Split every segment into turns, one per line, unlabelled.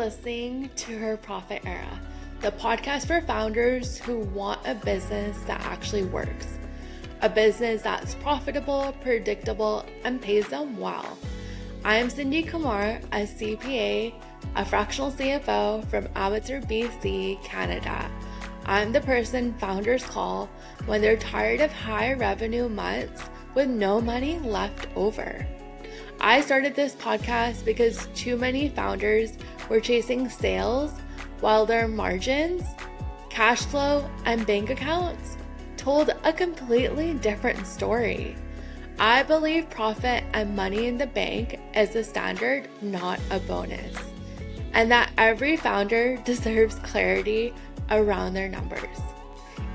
listening to Her Profit Era, the podcast for founders who want a business that actually works, a business that's profitable, predictable, and pays them well. I am Cindy Kumar, a CPA, a fractional CFO from Abbotsford, BC, Canada. I'm the person founders call when they're tired of high revenue months with no money left over. I started this podcast because too many founders were chasing sales while their margins, cash flow, and bank accounts told a completely different story. I believe profit and money in the bank is the standard, not a bonus, and that every founder deserves clarity around their numbers.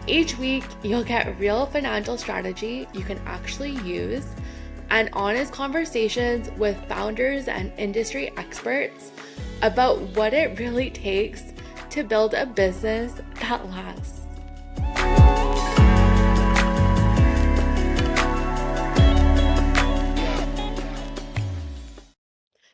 Each week, you'll get real financial strategy you can actually use and honest conversations with founders and industry experts about what it really takes to build a business that lasts.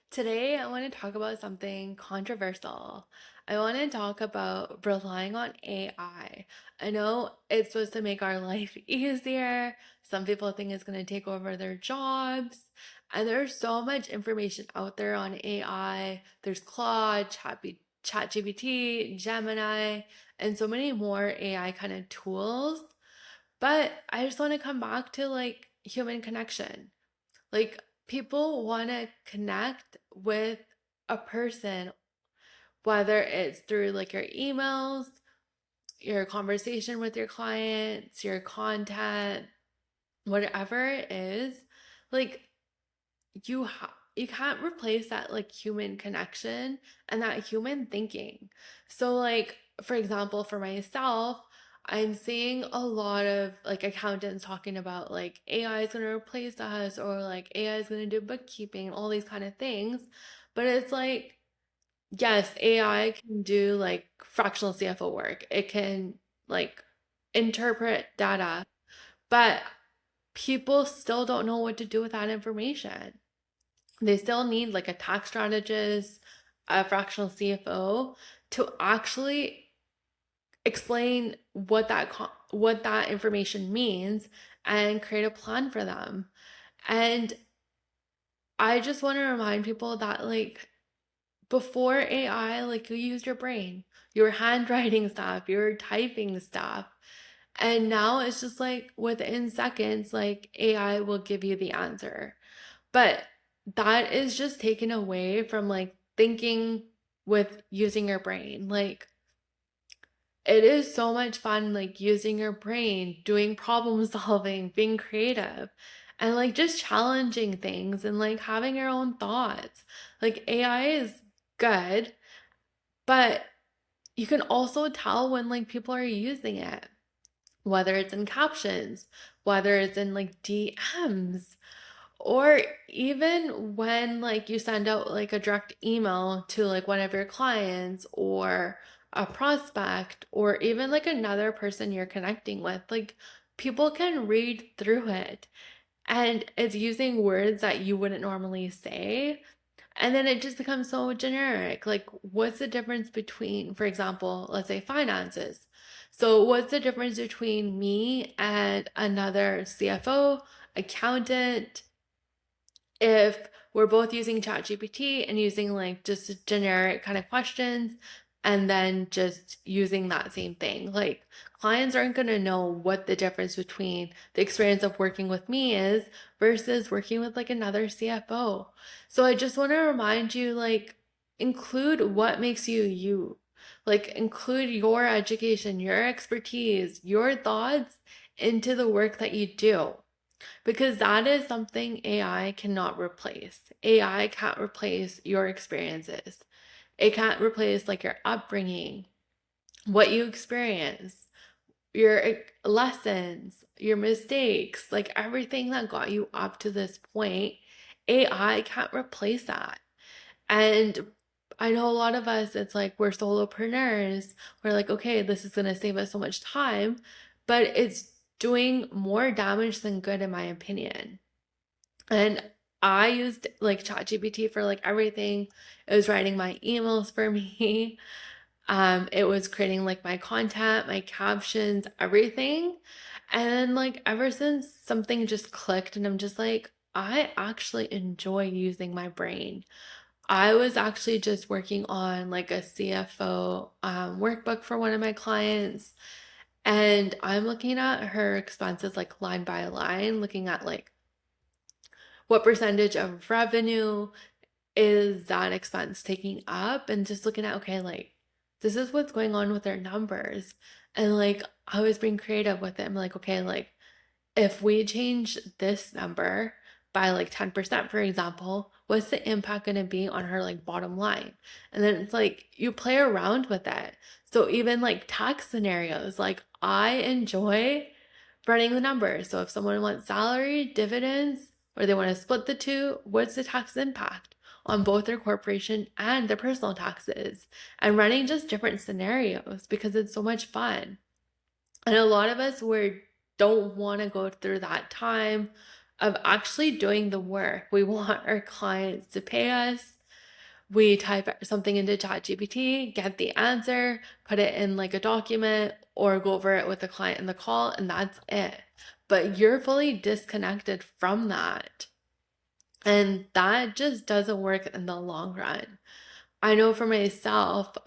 Today, I want to talk about something controversial. I want to talk about relying on AI. I know it's supposed to make our life easier. Some people think it's going to take over their jobs. And there's so much information out there on AI. There's Claude, ChatGPT, Gemini, and so many more AI kind of tools. But I just want to come back to human connection. People want to connect with a person, whether it's through your emails, your conversation with your clients, your content, whatever it is. Like you can't replace that human connection and that human thinking. So for example, for myself, I'm seeing a lot of accountants talking about AI is going to replace us, or AI is going to do bookkeeping, all these kind of things. But it's yes, AI can do fractional CFO work. It can interpret data, but people still don't know what to do with that information. They still need a tax strategist, a fractional CFO to actually explain what that information means and create a plan for them. And I just want to remind people that before AI, you used your brain. You were handwriting stuff, you were typing stuff. And now it's just within seconds, AI will give you the answer. But that is just taken away from thinking with using your brain. It is so much fun using your brain, doing problem solving, being creative, and just challenging things and having your own thoughts. AI is good, but you can also tell when people are using it, whether it's in captions, whether it's in DMs, or even when you send out a direct email to one of your clients or a prospect, or even another person you're connecting with. People can read through it, and it's using words that you wouldn't normally say. And then it just becomes so generic. What's the difference between, for example, let's say finances? So what's the difference between me and another CFO, accountant, if we're both using ChatGPT and using just generic kind of questions and then just using that same thing? Clients aren't going to know what the difference between the experience of working with me is versus working with another CFO. So I just want to remind you, include what makes you you. Include your education, your expertise, your thoughts into the work that you do. Because that is something AI cannot replace. AI can't replace your experiences. It can't replace your upbringing, what you experience, your lessons, your mistakes, everything that got you up to this point. AI can't replace that. And I know a lot of us, it's we're solopreneurs. We're okay, this is going to save us so much time, but it's doing more damage than good, in my opinion. And I used like ChatGPT for like everything. It was writing my emails for me. It was creating like my content, my captions, everything. And then like ever since something just clicked and I'm just like, I actually enjoy using my brain. I was actually just working on like a CFO workbook for one of my clients, and I'm looking at her expenses like line by line, looking at like what percentage of revenue is that expense taking up, and just looking at, okay, like this is what's going on with their numbers. And like I was being creative with it. I'm like, okay, like if we change this number by like 10%, for example, what's the impact going to be on her like bottom line? And then it's like you play around with it. So even like tax scenarios, like I enjoy running the numbers. So if someone wants salary, dividends, or they want to split the two, what's the tax impact on both their corporation and their personal taxes? And running just different scenarios because it's so much fun. And a lot of us don't want to go through that time of actually doing the work. We want our clients to pay us. We type something into ChatGPT, get the answer, put it in like a document, or go over it with the client in the call, and that's it. But you're fully disconnected from that. And that just doesn't work in the long run. I know for myself,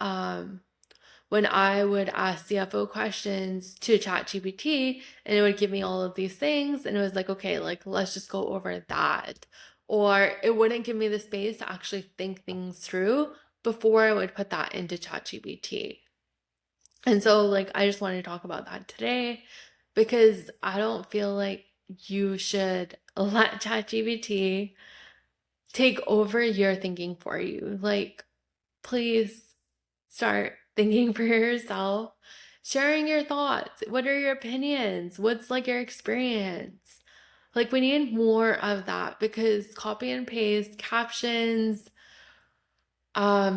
when I would ask CFO questions to ChatGPT, and it would give me all of these things, and it was like, okay, like let's just go over that. Or it wouldn't give me the space to actually think things through before I would put that into ChatGPT. And so like I just wanted to talk about that today because I don't feel like you should let ChatGPT take over your thinking for you. Like, please start thinking for yourself, sharing your thoughts. What are your opinions? What's like your experience? Like, we need more of that because copy and paste, captions,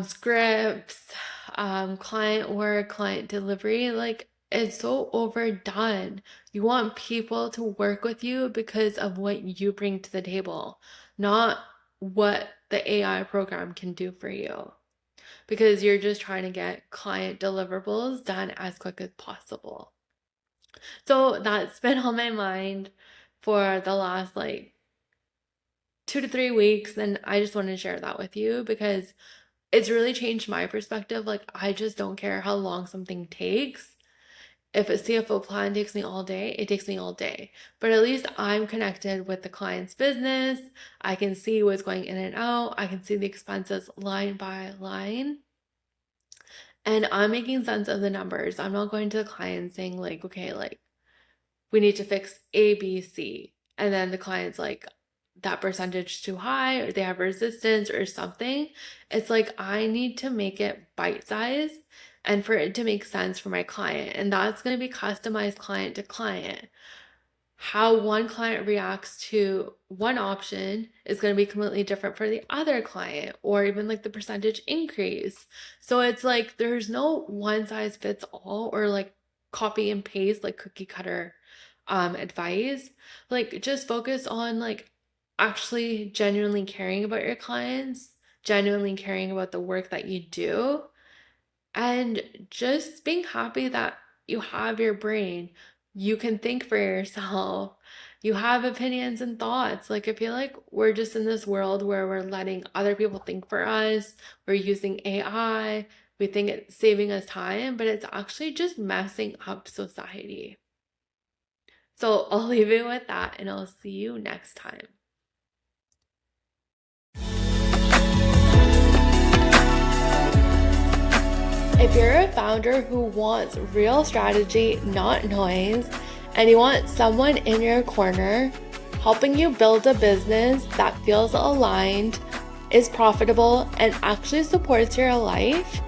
scripts, client work, client delivery, like it's so overdone. You want people to work with you because of what you bring to the table, not what the AI program can do for you. Because you're just trying to get client deliverables done as quick as possible. So that's been on my mind for the last like 2 to 3 weeks. And I just wanted to share that with you because it's really changed my perspective. Like, I just don't care how long something takes. If a CFO plan takes me all day, it takes me all day. But at least I'm connected with the client's business. I can see what's going in and out. I can see the expenses line by line. And I'm making sense of the numbers. I'm not going to the client saying, like, okay, like, we need to fix A, B, C. And then the client's like, that percentage too high, or they have resistance or something. It's like, I need to make it bite size and for it to make sense for my client. And that's going to be customized client to client. How one client reacts to one option is going to be completely different for the other client, or even like the percentage increase. So it's like there's no one size fits all or like copy and paste, like cookie cutter advice. Like just focus on like actually genuinely caring about your clients, genuinely caring about the work that you do, and just being happy that you have your brain. You can think for yourself. You have opinions and thoughts. Like, I feel like we're just in this world where we're letting other people think for us. We're using AI. We think it's saving us time, but it's actually just messing up society. So I'll leave it with that, and I'll see you next time. If you're a founder who wants real strategy, not noise, and you want someone in your corner helping you build a business that feels aligned, is profitable, and actually supports your life,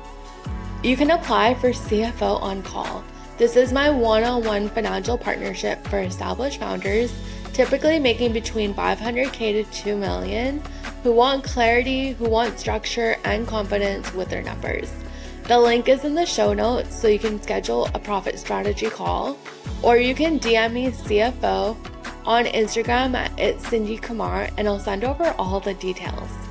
you can apply for CFO on Call. This is my one-on-one financial partnership for established founders, typically making between $500K to $2 million, who want clarity, who want structure and confidence with their numbers. The link is in the show notes so you can schedule a profit strategy call, or you can DM me CFO on Instagram at It's Cindy Kumar, and I'll send over all the details.